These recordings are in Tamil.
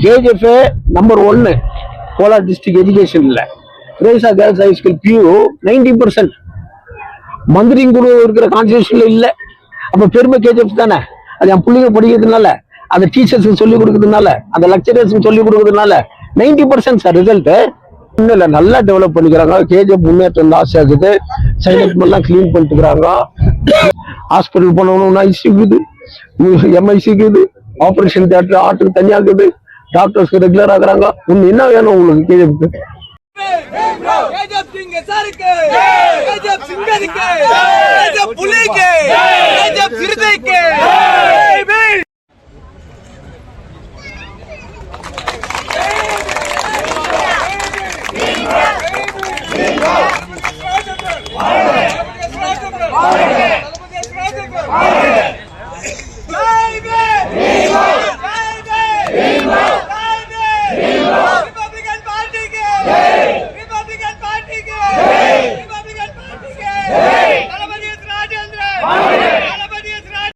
KGF நம்பர் 1 கோலார் டிஸ்ட்ரிக்ட் எஜுகேஷன்ல. ரேசா கேர்ள்ஸ் ஹை ஸ்கூல் பியூ 90%. மந்திரிங் குழு இருக்கிற கான்ஸ்டியூஷன்ல இல்ல. அப்ப பெருமை KGF தானே. அது என் பிள்ளைங்க படிக்கிறதுனால, அந்த டீச்சர்ஸுக்கு சொல்லிக் கொடுக்கறதுனால, அந்த லெக்சரர்ஸுக்கு சொல்லிக் கொடுக்கறதுனால 90% சார் ரிசல்ட். ஒன்றும் இல்லை, நல்லா டெவலப் பண்ணிக்கிறாங்க. KGF முன்னேற்றம் ஆசை ஆகுது. சைலண்ட் எல்லாம் கிளீன் பண்ணிட்டுக்கிறாங்க. ஹாஸ்பிட்டல் போனவங்க IC இருக்குது, MIC இருக்குது, ஆபரேஷன் தியேட்டர் ஆட்டுக்கு தனியாகுது, டாக்டர்ஸ்க்கு ரெகுலர் ஆகுறாங்க. ஒண்ணு என்ன வேணும் உங்களுக்கு KGF?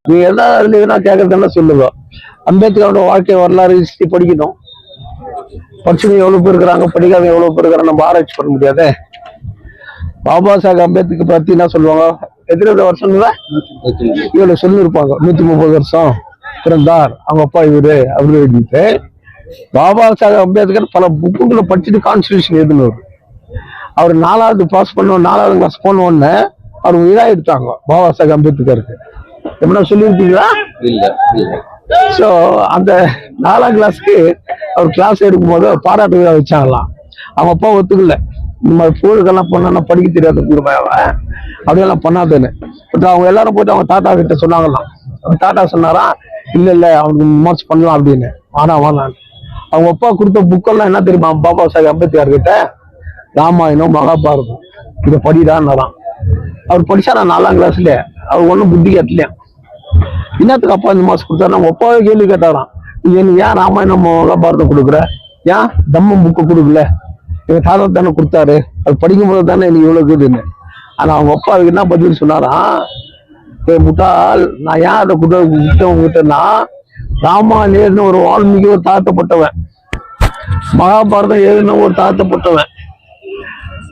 நீங்க என்ன கேட்கறதுன்னா சொல்லுங்க. அம்பேத்கரோட வாழ்க்கை வரலாறு ஹிஸ்டரி படிக்கணும். படிச்சுங்க எவ்வளவு பேர் இருக்கிறாங்க, படிக்காத எவ்வளவு பேர் இருக்கிறாங்க, நம்ம ஆராய்ச்சி பண்ண முடியாது. பாபா சாஹேப் அம்பேத்கர் பத்தி என்ன சொல்லுவாங்க? எத்தனை வருஷம் இவ்வளவு சொல்லிருப்பாங்க. 130 வருஷம் பிறந்தார், அவங்க அப்பா இவரு அப்படின்னு. பாபா சாஹேப் அம்பேத்கர் பல புக்குகளை படிச்சுட்டு கான்ஸ்டியூஷன் எழுதினவர். அவர் 4வது பாஸ் பண்ண, 4வது கிளாஸ் போன உடனே அவர் விழா எடுத்தாங்க பாபா சாஹேப் அம்பேத்கருக்கு. எப்படின்னா சொல்லியிருக்கீங்களா? இல்ல. சோ அந்த 4ஆம் கிளாஸ்க்கு அவர் கிளாஸ் எடுக்கும் போது பாராட்டு விழா வச்சாங்களாம். அவங்க அப்பா ஒத்துக்கல, இந்த மாதிரி பொருட்கள்லாம் பண்ணா படிக்க தெரியாது அப்படியெல்லாம் பண்ணாதுன்னு. பட் அவங்க எல்லாரும் போயிட்டு அவங்க தாத்தா கிட்ட சொன்னாங்களாம். அவங்க தாத்தா சொன்னாரா, இல்ல அவனுக்கு மார்க்ஸ் பண்ணலாம் அப்படின்னு. வானான்னு அவங்க அப்பா கொடுத்த புக்கெல்லாம் என்ன தெரியுமா? பாபா சாஹேப் அம்பேத்கர் கிட்ட ராமாயணம், மகாபாரதம் இதை படிடான்னாராம். அவர் படிச்சாரா 4ஆம் கிளாஸ்ல. அவர் ஒன்றும் புத்தி கட்டலையா. இன்னத்துக்கு அப்பா இந்த மாசம் கொடுத்தாரு. நம்ம அப்பாவே கேள்வி கேட்டாராம், நீ ஏன் ராமாயணம் மகாபாரதம் கொடுக்குற, ஏன் தம்மம் புக்கு கொடுக்கல? எங்க தாத்தா தானே கொடுத்தாரு, அது படிக்கும் போது தானே எனக்கு இவ்வளவு இருக்குதுன்னு. ஆனா அவங்க அப்பா அதுக்கு என்ன பதில் சொன்னாராம்? முட்டாள், நான் ஏன் அதை விட்டேன்னா, ராமாயணம் எழுதின ஒரு வால்மீகி ஒரு தாழ்த்தப்பட்டவன், மகாபாரதம் எழுதின ஒரு தாழ்த்தப்பட்டவன்.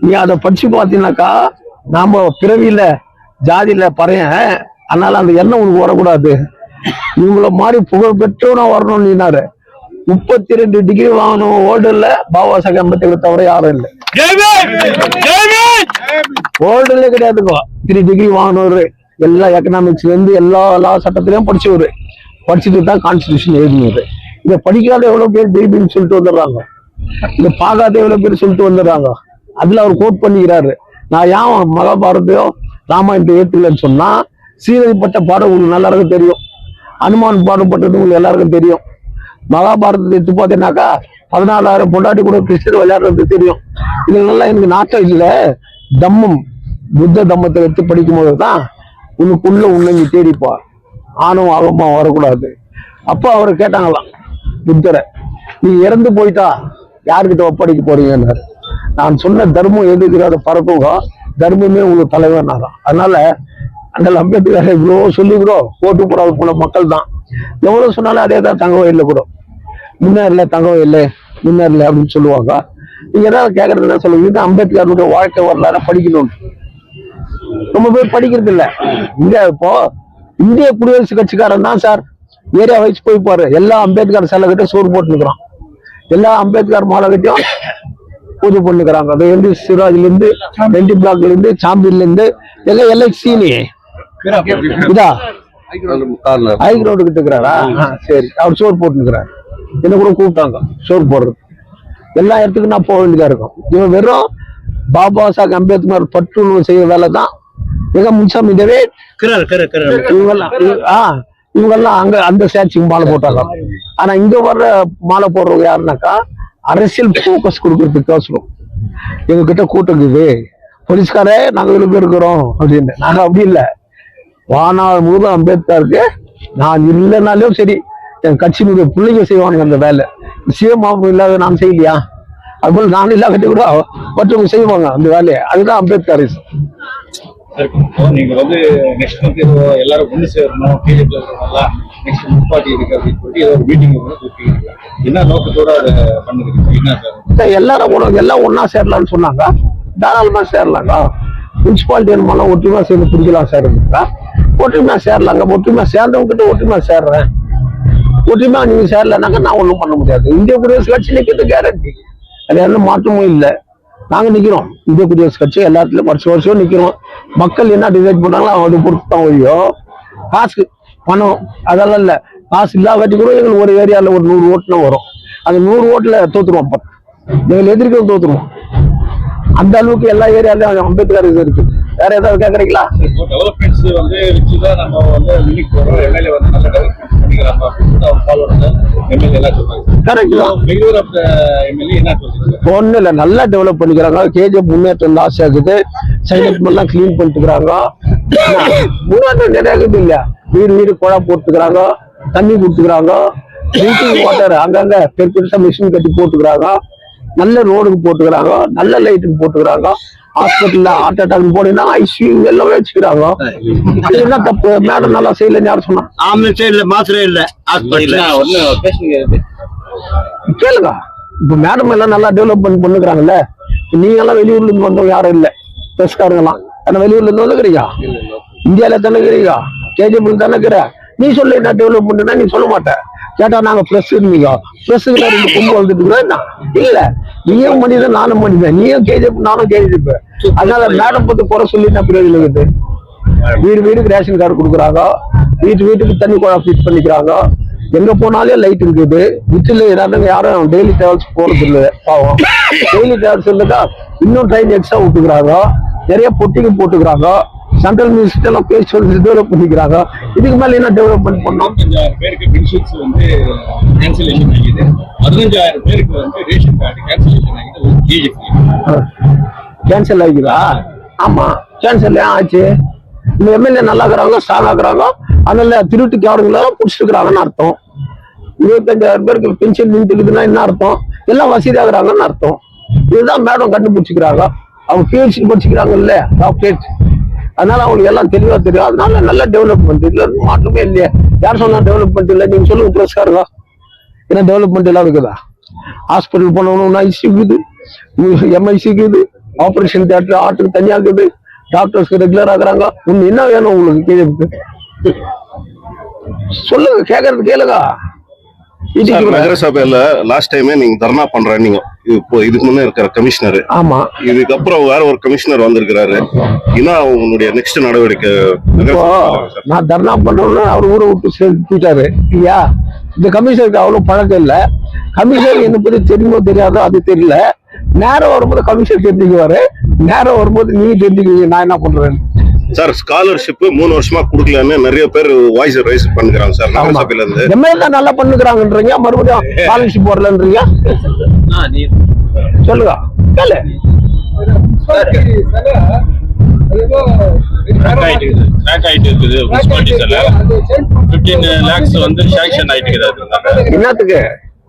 நீ அதை படிச்சு பார்த்தீங்கன்னாக்கா, நாம பிறவியில ஜாதியில பறையன், அதனால அந்த எண்ணம் உனக்கு வரக்கூடாது. இவங்கள மாதிரி புகழ் பெற்றவனா வரணும். நீனாரு 32 டிகிரி வாங்கணும் ஓல்டுல பாபா சாஹேப் அம்பேத்கர் தவிர யாரும் இல்லை. ஓல்டுல கிடையாதுக்கோ. 3 டிகிரி வாங்கணும். எல்லா எக்கனாமிக்ஸ்ல இருந்து எல்லா சட்டத்திலையும் படிச்சவரு. படிச்சுட்டு தான் கான்ஸ்டியூஷன் எழுதினது. இதை படிக்காத எவ்வளவு பேர் ஜெய்பின்னு சொல்லிட்டு வந்துடுறாங்க. இதை பார்க்காத எவ்வளவு பேர் சொல்லிட்டு வந்துடுறாங்க. அதுல அவர் கோட் பண்ணிக்கிறாரு, நான் ஏன் மகாபாரதையோ ராமாயணத்தை ஏற்றுக்கலன்னு சொன்னா, சீரழிப்பட்ட பாடம் உங்களுக்கு எல்லாருக்கும் தெரியும், அனுமான் பாடப்பட்டது உங்களுக்கு எல்லாருக்கும் தெரியும். மகாபாரதத்தை எடுத்து பார்த்தீங்கன்னாக்கா 14,000 பொண்டாட்டி கூட கிருஷ்ணர் விளையாடுறது தெரியும். இதனால எனக்கு நாட்டம் இல்லை. தம்மம், புத்த தம்மத்தை எடுத்து படிக்கும் போதுதான் உனக்குள்ள உன்னை தேடிப்பா, ஆணவம் ஆகமா வரக்கூடாது. அப்போ அவரை கேட்டாங்களாம் புத்தரை, நீ இறந்து போயிட்டா யாருக்கிட்ட ஒப்படைக்க போறீங்கன்னாரு. நான் சொன்ன தர்மம் எதுக்குறத பறக்குங்க, தர்மமே உங்களுக்கு தலைவனாராம். அதனால அந்த அம்பேத்கர் இவ்வளோ சொல்லிக்கூட ஓட்டு போடாத போன மக்கள் தான். எவ்வளவு சொன்னாலும் அதே தான், தங்கம் இல்லை கூட, முன்னேறல தங்கம் இல்லை, முன்னேறல அப்படின்னு சொல்லுவாங்க. நீங்க ஏதாவது கேட்கறது என்ன சொல்லுவீங்க? அம்பேத்கருடைய வாழ்க்கை வரலாறு படிக்கணும். ரொம்ப பேர் படிக்கிறது இல்லை. இங்க இப்போ இந்திய குடியரசு கட்சிக்காரன் தான் சார் ஏரியா வைஸ் போய் பாரு, எல்லா அம்பேத்கர் சிலை கிட்ட சோறு போட்டுக்கிறான், எல்லா அம்பேத்கர் மாலை கிட்டையும் பூஜை பண்ணிக்கிறாங்க. அது வந்து சிராஜ்ல இருந்து, வெண்டி பிளாக்ல இருந்து, சாம்பியன்ல இருந்து, எல்லாம் LHC இதா ஹைகிரவுண்ட் கிட்ட இருக்கிறாரா? சரி, அவர் சோறு போட்டுக்கிறாரு. என்ன கூட கூப்பிட்டாங்க சோறு போடுறது. எல்லா இடத்துக்கும் நான் போக வேண்டியதா இருக்கும். இவன் வெறும் பாபா சாஹேப் அம்பேத்கர் பற்று செய்ய வேலை தான். மிக முன்சாமி தேவே இவங்கெல்லாம் அங்க அந்த ஸ்டாச்சுக்கு மாலை போட்டாங்க. ஆனா இங்க வர்ற மாலை போடுறவங்க யாருன்னாக்கா, அரசியல் போக்கஸ் கொடுக்கறதுக்கோசரம் எங்க கிட்ட கூட்டம் இருக்குது, போலீஸ்காரே நாங்க இவ்வளவு பேர் இருக்கிறோம் அப்படின்னு. நாங்க அப்படி இல்லை. வாழ்நாள் முழுவதும் அம்பேத்கருக்கு நான் இல்லைனாலும் சரி, என் கட்சியினுடைய பிள்ளைங்க செய்வானுங்க அந்த வேலை. சிவமாவும் இல்லாத நான் செய்யலையா, அதுபோல நான் இல்லாத கூட மற்றவங்க செய்வாங்க அந்த வேலையை. அதுதான் அம்பேத்கர். நீங்க வந்து நெக்ஸ்ட் வந்து எல்லாரும் ஒண்ணு சேரணும், கேஜிஎஃப்ல இருக்கிறவங்க நெக்ஸ்ட் முப்பாட்டி இருக்கு அப்படின்னு சொல்லிட்டு ஏதோ ஒரு மீட்டிங் கூப்பிட்டீங்க. என்ன நோக்கத்தோட அதை பண்ணுறீங்க? என்ன சார் எல்லாரும் எல்லாம் ஒன்னா சேரலாம்னு சொன்னாங்க. தாராளமா சேரலாங்க. முனிசிபாலிட்டி வேணுமானா ஒற்றுமையா சேர்ந்து பிடிக்கலாம் சார். ஒற்றுமையா சேரலாங்க. ஒற்றுமையா சேர்ந்தவங்க கிட்ட ஒற்றுமையா சேர்றேன். ஒற்றுமையா நீங்க சேரலனாங்க நான் ஒண்ணும் பண்ண முடியாது. இந்திய குடியரசு கட்சி நிக்கிறது கேரண்டி, அது எந்த மாற்றமும் இல்லை. நாங்க நிக்கிறோம். இந்திய குடியரசு கட்சி எல்லாத்துலயும் வருஷம் நிக்கிறோம். மக்கள் என்ன டிசைட் பண்ணாங்களோ அதை பொறுத்து தான் ஒழியோ காசு பணம் அதெல்லாம் இல்ல. காசு இல்லாத கூட எங்களுக்கு ஒரு ஏரியால ஒரு 100 ஓட்டுனா வரும். அந்த 100 ஓட்டுல தோத்துருவோம். எங்களுக்கு எதிர்க்க தோத்துருவோம். அந்த அளவுக்கு எல்லா ஏரியாலையும் அம்பேத்கர் இது இருக்கு. வேற ஏதாவது கேக்குறீங்களா? டெவலப்மெண்ட்ஸ் வந்து வச்சுதான் நம்ம வந்து மினிக் போறோம். எம்எல்ஏ வந்து நல்ல டெவலப்மெண்ட் பண்ணிக்கிறாங்க அப்படின்னு அவங்க ஃபாலோட எம்எல்ஏ எல்லாம் சொல்றாங்க. கரெக்ட் தான். பெங்களூர் ஆஃப் எம்எல்ஏ என்ன சொல்றாங்க? ஒண்ணு இல்ல, நல்லா டெவலப் பண்ணிக்கிறாங்க. கேஜிஎஃப் முன்னேற்றம் ஆசை இருக்குது. சைலண்ட் எல்லாம் கிளீன் பண்ணிட்டுக்கிறாங்க. முன்னேற்றம் நிறைய இருக்குது இல்ல. வீடு வீடு குழா போட்டுக்கிறாங்க, தண்ணி கொடுத்துக்கிறாங்க, ட்ரிங்கிங் வாட்டர் அங்கங்க பெருசா மிஷின் கட்டி போட்டுக்கிறாங்க. நல்ல ரோடுக்கு போட்டுக்கிறாங்க, நல்ல லைட்டுக்கு போட்டுக்கிறாங்க. ஹாஸ்பிட்டல்ல ஹார்ட் அட்டாக் போனீங்கன்னா ஐசியூ எல்லாமே வச்சுக்கிறாங்க. அது என்ன தப்பு? மேடம் நல்லா செய்யலன்னு யாரும் சொன்னா? மாத்திரை இல்ல கேளுங்க. இப்ப மேடம் எல்லாம் நல்லா டெவலப்மெண்ட் பண்ணுக்கிறாங்கல்ல. நீங்க எல்லாம் வெளியூர்ல இருந்து வந்தவங்க யாரும் இல்ல. பெஸ்காரங்கலாம் ஆனா வெளியூர்ல இருந்து வந்துக்கிறீங்க. இந்தியால தானே இருக்கிறீங்க. கேஜிஎஃப் தானே இருக்கிற. நீ சொல்லு என்ன டெவலப்மெண்ட்னா நீ சொல்ல மாட்டேன். கேட்டா நாங்க பிரஸ் இருந்தீங்க, பிரஸ்ல கொண்டு வந்துட்டு என்ன இல்ல. நீயும் மனிதன் நானும் மனிதன். நீயும் கேஜிஎஃப் நானும் கேஜிஎஃப். அதனால மேடம் பத்தி குறை சொல்லி என்ன பிரயோஜனம் இருக்குது? வீடு வீடுக்கு ரேஷன் கார்டு கொடுக்குறாங்க, வீட்டுக்கு தண்ணி குழாய் ஃபிட் பண்ணிக்கிறாங்க. எங்க போனாலே லைட் இருக்குது. வீட்டுல ஏதாவது யாரும் டெய்லி டிராவல்ஸ் போறது இல்லை. பாவம் டெய்லி டிராவல்ஸ் இல்லக்கா இன்னும் ட்ரெயின் எக்ஸ்ட்ரா விட்டுக்கிறாங்க. நிறைய பொட்டிங்க போட்டுக்கிறாங்க. சென்ட்ரல் மினிஸ்டர் எல்லாம் பேசி சொல்லி டெவலப் பண்ணிக்கிறாங்க. இதுக்கு மேல என்ன டெவலப்மெண்ட் பண்ணோம்? 15,000 பேருக்கு பென்ஷன்ஸ் வந்து கேன்சலேஷன் ஆகிது. 15,000 பேருக்கு வந்து ரேஷன் கார்டு கேன்சலேஷன் ஆகிது. கேன்சல் ஆகிக்குதா? ஆமா, கேன்சல் ஏன் ஆச்சு? இந்த எம்எல்ஏ நல்லா இருக்கிறாங்க, ஸ்ட்ராங் ஆகுறாங்க. அதனால திருட்டுக்கு யாருங்களும் பிடிச்சிருக்கிறாங்கன்னு அர்த்தம். 25,000 பேருக்கு பென்ஷன் நின்றுக்குதுன்னா என்ன அர்த்தம்? எல்லாம் வசதி ஆகுறாங்கன்னு அர்த்தம். இதுதான் மேடம் கண்டுபிடிச்சிக்கிறாங்க. அவங்க பிஹெச்டி படிச்சுக்கிறாங்க இல்ல, டாக்டரேட். அதனால அவங்களுக்கு எல்லாம் தெளிவா தெரியும். அதனால நல்ல டெவலப்மெண்ட். இதுல மாற்றமே இல்லையா? யார் சொன்னா டெவலப்மெண்ட் இல்லை? நீங்க சொல்லுங்க புரஸ்காரங்க. ஏன்னா டெவலப்மெண்ட் எல்லாம் இருக்குதா? ஹாஸ்பிட்டல் போனவனும் ஐசி இருக்குது, எம்ஐசி இருக்குது, ஆபரேஷன் தியேட்டர் ஆட்டுக்கு தனியா இருக்குது, டாக்டர்ஸ்க்கு ரெகுலர் ஆகுறாங்க. ஒண்ணு என்ன வேணும் உங்களுக்கு? கேஜிஎஃப்க்கு சொல்லுங்க, கேட்கறது கேளுங்க. நகரசபையில லாஸ்ட் டைமே நீங்க தர்ணா பண்றீங்க. இப்போ இதுக்கு முன்னே இருக்கிற கமிஷனர், ஆமா, இதுக்கப்புறம் வேற ஒரு கமிஷனர் வந்திருக்கிறாரு. என்ன உங்களுடைய நெக்ஸ்ட் நடவடிக்கை? நான் தர்ணா பண்றேன்னு அவர் ஊரை விட்டு சேர்த்துட்டாரு இல்லையா? இந்த கமிஷனருக்கு அவ்வளவு பழக்கம் இல்ல. கமிஷனர் என்ன பத்தி தெரியுமோ தெரியாதோ அது தெரியல. நேரம் வரும்போது கமிஷனர் தெரிஞ்சுக்குவாரு, நேரம் வரும்போது நீங்க தெரிஞ்சுக்குவீங்க நான் என்ன பண்றேன்னு. சார் ஸ்காலர்ஷிப் 3 வருஷமா குடுக்கலன்னு நிறைய பேர் வாய்ஸ் ரைஸ் பண்ணுகிறாங்க சார் நகரசபையில இருந்து. எம்எல்ஏ நல்லா பண்ணுகிறாங்கன்றீங்க, மறுபடியும் ஸ்காலர்ஷிப் வரலன்றீங்க. சொல்லுங்க கேளு. 15 lakhs வந்து சாங்ஷன் ஆயிட்டு இருக்குது. என்னத்துக்கு?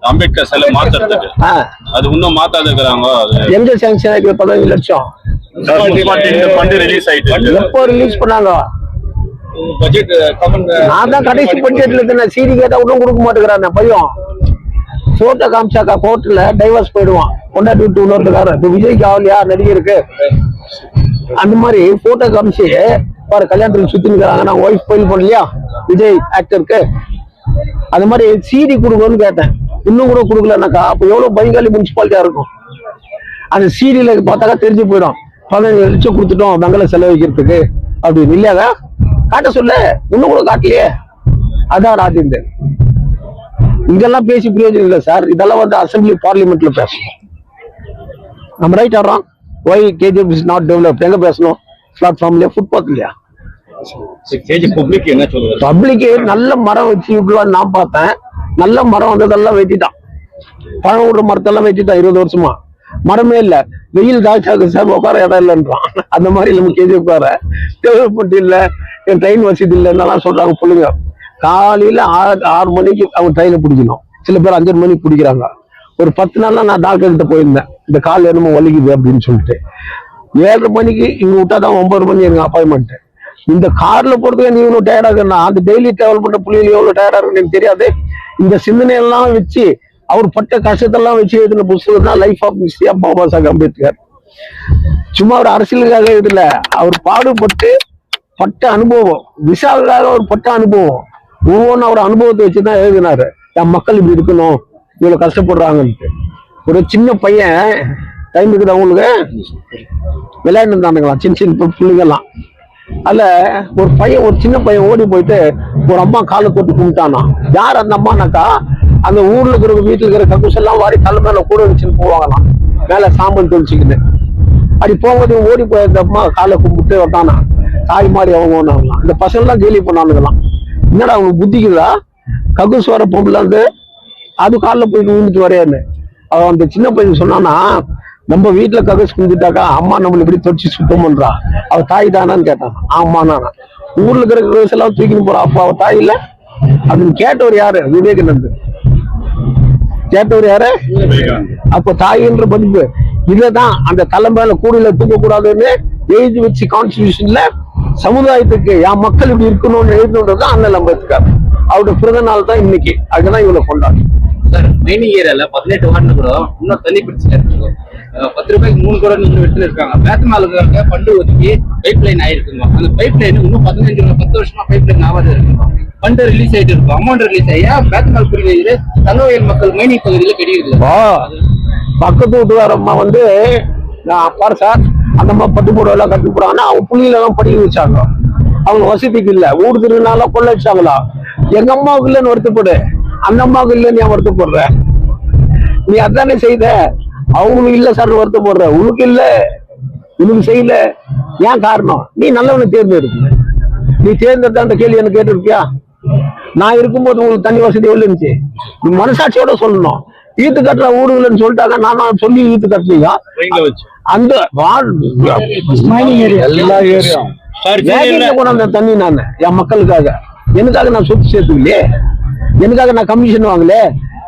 அம்பேத்கர் சிலை மாத்துறதுக்கு. அது இன்னும் மாத்தாத இருக்கிறாங்க. எங்க சாங்ஷன் ஆயிருக்கு? 15 லட்சம் ஃபண்ட் ரிலீஸ் ஆயிட்டு. எப்போ ரிலீஸ் பண்ணாங்க? பட்ஜெட் நான் தான் கடைசி பட்ஜெட்ல இருந்தேன். சிடி கேட்டா ஒன்றும் கொடுக்க மாட்டேங்கிறான் பையன். போட்டோ காமிச்சாக்கா கோர்ட்ல டைவர்ஸ் போயிடுவான். கொண்டாட்டி விட்டு இன்னொருக்காரன். இப்போ விஜய்க்கு ஆகலையா நடிகருக்கு? அந்த மாதிரி போட்டோ காமிச்சு பாரு கல்யாணத்துக்கு சுத்தி நிற்கிறாங்க. நான் ஒய்ஃப் ஃபைல் பண்ணலையா விஜய் ஆக்டருக்கு? அந்த மாதிரி சிடி கொடுக்கணும்னு கேட்டேன். இன்னும் கூட கொடுக்கலனாக்கா அப்போ எவ்வளவு பைங்காலி முனிசிபாலிட்டியா இருக்கும். அந்த சிடியில பார்த்தாக்கா தெரிஞ்சு போயிடும். 15 லட்சம் கொடுத்துட்டோம் மங்கள செலவழிக்கிறதுக்கு அப்படின்னு. இல்லையாங்க காட்ட சொல்ல, இன்னும் கூட காட்டலையே. அதான் ராஜேந்தர். இங்கெல்லாம் பேசி பிரயோஜனம் இல்லை சார். இதெல்லாம் வந்து அசம்பிளி பார்லிமெண்ட்ல பேசணும். நம்ம ரைட் ஆடுறோம். Why KGF is not develop எங்க பேசணும்? பிளாட்ஃபார்ம்லயா, ஃபுட்பாத்லயா? பப்ளிக் நல்ல மரம் வச்சு விட்டுருவான்னு நான் பார்த்தேன். நல்ல மரம் வந்ததெல்லாம் வெட்டிட்டான். பழம் விடுற மரத்தெல்லாம் வெட்டிட்டான் 20 வருஷமா. மரமே இல்ல. வெயில் காய்ச்சாக்கு சார் உட்கார இடம் இல்லைன்றான். அந்த மாதிரி நம்ம கேஜிஎஃப் உட்கார டெவலப்மெண்ட் இல்ல, என் ட்ரெயின் வசதி இல்லைன்னு சொல்றாங்க பிள்ளைங்க. காலையில 6 மணிக்கு அவங்க ட்ரெயினை பிடிக்கணும். சில பேர் 5 மணிக்கு பிடிக்கிறாங்க. ஒரு 10 நாள்ல நான் டாக்டர் கிட்ட போயிருந்தேன். இந்த கால் என்னமோ வலிக்குது அப்படின்னு சொல்லிட்டு. 7:30 மணிக்கு இங்க விட்டாதான் 9 மணி எனக்கு அப்பாயின்மெண்ட். இந்த கார்ல போறதுக்கு நீ இவ்வளவு டயர்டா இருக்குன்னா அந்த டெய்லி டிராவல் பண்ற புள்ளியில எவ்வளவு டயர்டா இருக்குன்னு எனக்கு தெரியாது. இந்த சிந்தனையெல்லாம் வச்சு அவர் பட்ட கஷ்டத்தெல்லாம் வச்சு எழுதின புத்தகம் தான் life of mister Baba Saheb Ambedkar. சும்மா ஒரு அரசியலுக்காக இதுல அவர் பாடுபட்டு பட்ட அனுபவம், விசாவுக்காக ஒரு பட்ட அனுபவம், ஒவ்வொன்றும் அவர் அனுபவத்தை வச்சுதான் எழுதினாரு. என் மக்கள் இப்படி இருக்கணும், இவ்வளவு கஷ்டப்படுறாங்கன்ட்டு. ஒரு சின்ன பையன் டைம் இருக்குது அவங்களுக்கு விளையாண்டு இருந்தானுங்களா சின்ன சின்ன பிள்ளைங்கெல்லாம். அதுல ஒரு சின்ன பையன் ஓடி போயிட்டு ஒரு அம்மா காலை தொட்டு கும்பிட்டானா. யார் அந்த அம்மானாக்கா அந்த ஊர்ல இருக்கிற வீட்டுல இருக்கிற கக்கூஸ் எல்லாம் வாரி தலை மேல கூட வச்சுன்னு போவாங்களாம், மேல சாம்பல் தொழிச்சுக்கிட்டு. அப்படி போகும்போது ஓடி போய் அந்த அம்மா காலை கும்பிட்டு வந்தானா, தாய் மாதிரி அவங்க ஒன்றாங்களாம். இந்த பசங்க எல்லாம் கேலி பண்ணானுங்களாம், என்னடா அவங்க புத்திக்குதா கக்கூஸ் வர பொம்பளை வந்து அது காலில் போயிட்டு விழுந்துட்டு வரையான்னு. அவன் அந்த சின்ன பையன் சொன்னானா, நம்ம வீட்டுல கக்கூஸ் கும்பிட்டாக்கா அம்மா நம்மளை இப்படி தொடிச்சு சுத்தம் பண்றா, அவ தாய் தானான்னு கேட்டான். ஆமாண்ணா, ஊர்ல இருக்கிற கக்கூஸ் எல்லாம் தூக்கின்னு போறா, அப்ப அவ தாய் இல்ல அப்படின்னு கேட்டவர் யாரு? விவேகானந்த் கேட்டவர் யாரு? அப்ப தாயின்ற பதிப்பு இதுதான். அந்த தலைமையில கூடையில தூக்க கூடாதுன்னு எழுதி வச்சு கான்ஸ்டிடியூஷன்ல சமுதாயத்துக்கு என் மக்கள் இப்படி இருக்கணும்னு எழுதணுன்றதுதான் அண்ணல் அம்பேத்கர். அவருடைய பிறந்த நாள் தான் இன்னைக்கு. அதுதான் இவ்வளவு கொண்டாடும் சார். மைனிங் ஏரியால 18 வார்டு கூட இன்னும் தண்ணி பிரச்சனை இருக்கு. 10 ரூபாய்க்கு 3 கூட நீங்க எடுத்துட்டு இருக்காங்க. மேத்தமாலுக்கு ஃபண்டு ஒதுக்கி பைப் லைன் ஆயிருக்குங்க. அந்த பைப் லைன் இன்னும் 10 வருஷமா பைப் லைன் ஆகாது இருக்குங்க. ஃபண்ட் ரிலீஸ் ஆயிட்டு இருக்கும், அமௌண்ட் ரிலீஸ் ஆகியா மேத்தமால் குடிநீர் தங்கவயல் மக்கள் மைனிங் பகுதியில் கிடைக்குது. பக்கத்து வீட்டுக்காரம்மா வந்து பாரு சார், அந்த அம்மா பட்டு போடுவா எல்லாம் கட்டி போடுறாங்கன்னா அவங்க புள்ளியில எல்லாம் படிக்க வச்சாங்க. அவங்க வசதிக்கு இல்ல, ஊடு திருநாளா கொள்ள வச்சாங்களா. எங்க அம்மாவுக்கு இல்லைன்னு வருத்தப்படு, அந்த அம்மாவுக்கு இல்லைன்னு ஏன் வருத்தப்படுற? நீ அதானே செய்த, அவங்களுக்கு இல்ல சார் வருத்தப்படுற. உனக்கு இல்ல, உனக்கு செய்யல, ஏன் காரணம்? நீ நல்லவனை தேர்ந்தெடுக்க. நீ தேர்ந்தெடுத்த அந்த கேள்வி என்ன கேட்டிருக்கியா? நான் இருக்கும்போது உங்களுக்கு தண்ணி வசதி எவ்வளவு இருந்துச்சு? நீ மனசாட்சியோட சொல்லணும். ஈத்து கட்டுற ஊருன்னு சொல்லிட்டாங்க, நான் சொல்லி ஈத்து கட்டுறீங்க. அந்த எல்லா ஏரியா கொண்டாந்த தண்ணி நான் என் மக்களுக்காக, எனக்காக நான் சொத்து சேர்த்துக்கலையே, எனக்காக நான் கமிஷன் வாங்கல.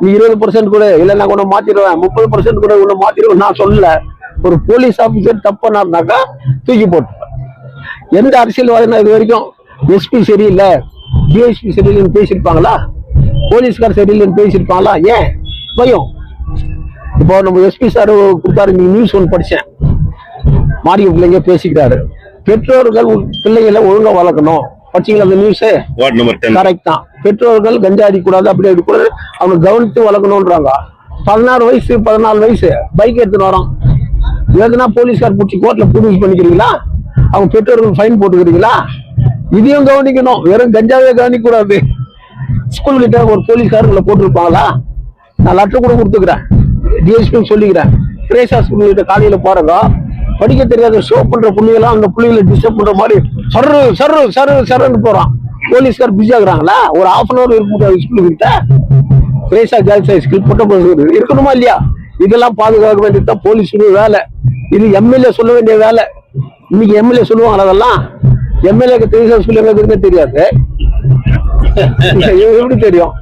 நீ 20% கூட இல்லைன்னா கூட மாத்திடுவேன், 30% கூட உன்னை மாத்திடுவேன் நான் சொல்லல. ஒரு போலீஸ் ஆபீசர் தப்புனாக்கா தூக்கி போட்டுப்பேன். எந்த அரசியல்வாதினா இது வரைக்கும் எஸ்பி சரியில்லை, டிஎஸ்பி சரியில்லைன்னு பேசியிருப்பாங்களா? போலீஸ்கார் சரியில்லைன்னு பேசியிருப்பாங்களா? ஏன் பயம்? இப்போ நம்ம எஸ்பி சார் கொடுத்தாரு, நீ நியூஸ் ஒன்று படிச்சேன், மாறிய பிள்ளைங்க பேசிக்கிறாரு, பெற்றோர்கள் பிள்ளைகளை ஒழுங்கா வளர்க்கணும். படிச்சீங்களா அந்த நியூஸ்? கரெக்ட் தான். பெற்றோர்கள் கஞ்சா அடிக்கூடாது, அப்படி அடிக்கூடாது, அவங்க கவனித்து வளர்க்கணும்ன்றாங்க. 16 வயசு 14 வயசு பைக் எடுத்துன்னு வரோம், எதுனா போலீஸ்கார் பிடிச்சி கோர்ட்ல ப்ரொடியூஸ் பண்ணிக்கிறீங்களா? அவங்க பெற்றோர்கள் ஃபைன் போட்டுக்கிறீங்களா? இதையும் கவனிக்கணும், வெறும் கஞ்சாவே கவனிக்க கூடாது. ஸ்கூல் கிட்ட ஒரு போலீஸ்காரங்களை போட்டிருப்பாங்களா? நான் லெட்டர் கூட கொடுத்துக்கிறேன், டிஎஸ்பி சொல்லிக்கிறேன். பிரேசா ஸ்கூல் கிட்ட காலையில போறங்க, படிக்க தெரியாத ஷோ பண்ற புள்ளிகளாம் அந்த புள்ளிகளை டிஸ்டர்ப் பண்ற மாதிரி சரு சரு சரு சருன்னு போறான். போலீஸ்கார் பிஸி ஆகுறாங்களா? ஒரு 1/2 hour இருக்கும் ஸ்கூல் கிட்ட. பிரேசா கேர்ள்ஸ் ஹை ஸ்கூல் போட்ட இருக்கணுமா இல்லையா? இதெல்லாம் பாதுகாக்க வேண்டியதுதான் போலீஸ் வேலை. இது எம்எல்ஏ சொல்ல வேண்டிய வேலை. இன்னைக்கு எம்எல்ஏ சொல்லுவாங்க, அதெல்லாம் எம்எல்ஏக்கு தெரியாத ஸ்கூல் எங்க இருக்குன்னு தெரியாது, எப்படி தெரியும்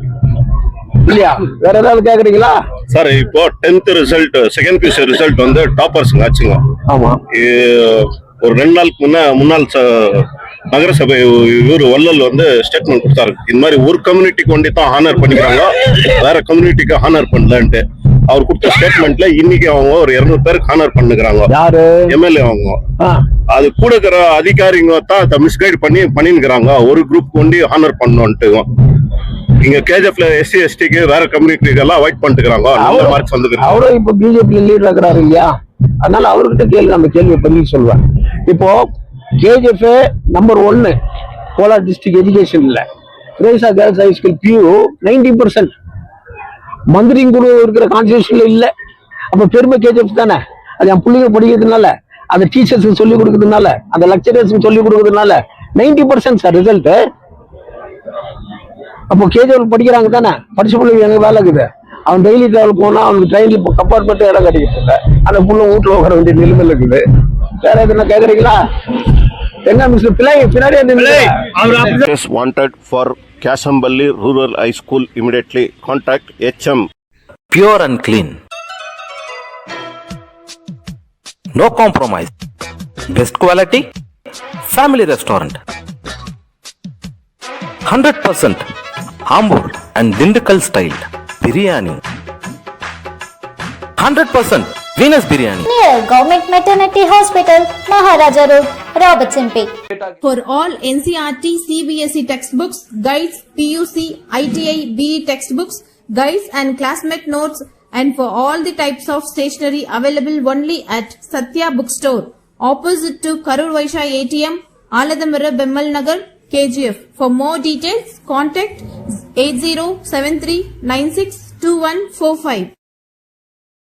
இல்லையா? வேற ஏதாவது கேக்குறீங்களா சார்? இப்போ 10th result, second PUC result வந்து டாப்பர்ஸ் ஆச்சுங்க. ஆமா, ஒரு 2 நாளுக்கு முன்னாள் நகரசபை இவரு வள்ளல் வந்து ஸ்டேட்மெண்ட் கொடுத்தாரு, இந்த மாதிரி ஒரு கம்யூனிட்டிக்கு ஒண்டி தான் ஹானர் பண்ணிக்கிறாங்க, வேற கம்யூனிட்டிக்கு ஹானர் பண்ணலன்ட்டு. அவர் கொடுத்த ஸ்டேட்மெண்ட்ல இன்னைக்கு அவங்க ஒரு 200 பேருக்கு ஹானர் பண்ணுகிறாங்க. யாரு? எம்எல்ஏ அவங்க. அது கூட இருக்கிற அதிகாரிங்க தான் மிஸ்கைட் பண்ணிக்கிறாங்க, ஒரு குரூப் ஒண்டி ஹானர் பண்ணோன்ட்டு. இங்க கேஜிஎஃப்ல எஸ்சி எஸ்டிக்கு வேற கம்யூனிட்டிக்கு எல்லாம் அவாய்ட் பண்ணிக்கிறாங்க. அவரும் இப்ப பிஜேபி லீடர் இருக்கிறாரு இல்லையா? அதனால அவர்கிட்ட கேள்வி, அந்த கேள்வியை பதில் சொல்லுவேன். இப்போ கேஜிஎஃப் நம்பர் 1 கோலார் டிஸ்ட்ரிக்ட் எஜுகேஷன்ல பிரேசா கேர்ள்ஸ் ஹை ஸ்கூல் பியூ 90%. மந்திரி குழு இருக்கிற கான்ஸ்டிடியூஷன்ல இல்ல. அப்ப பெருமை கேஜிஎஃப் தானே. அது என் பிள்ளைங்க படிக்கிறதுனால, அந்த டீச்சர்ஸுக்கு சொல்லிக் கொடுக்கறதுனால, அந்த லெக்சரர்ஸுக்கு சொல்லிக் கொடுக்கறதுனால 90% சார் ரிசல்ட். அப்போ கேஜிஎஃப் படிக்கிறாங்க தானே, படிச்ச பிள்ளைங்க எங்க வேலை இருக்குது. அவன் டெய்லி டிராவல் போனா அவனுக்கு ட்ரெயின்ல கம்பார்ட்மெண்ட் இடம் கிடைக்கிறது இல்லை, அந்த புள்ள வீட்டுல உட்கார வேண்டிய நிலைமையில இருக்குது. வேற எதுனா கேக்குறீங்களா? எங்க மிஸ்டர் பிள்ளை பின்னாடி wanted for Kasambally Rural High School immediately contact HM Pure and Clean no compromise. Best quality, family restaurant. 100% Hamburg and Dindigul style biryani. 100% Venus biryani. Near Government Maternity Hospital, Maharaja Road, Robertson Peak. For all NCERT, CBSE textbooks, guides, PUC, ITI, BE textbooks, guides and classmate notes, and for all the types of stationery available only at Satya Bookstore, opposite to Karur Vaishya ATM, Aladamara Bemmal Nagar, KGF. For more details, contact 8073962145.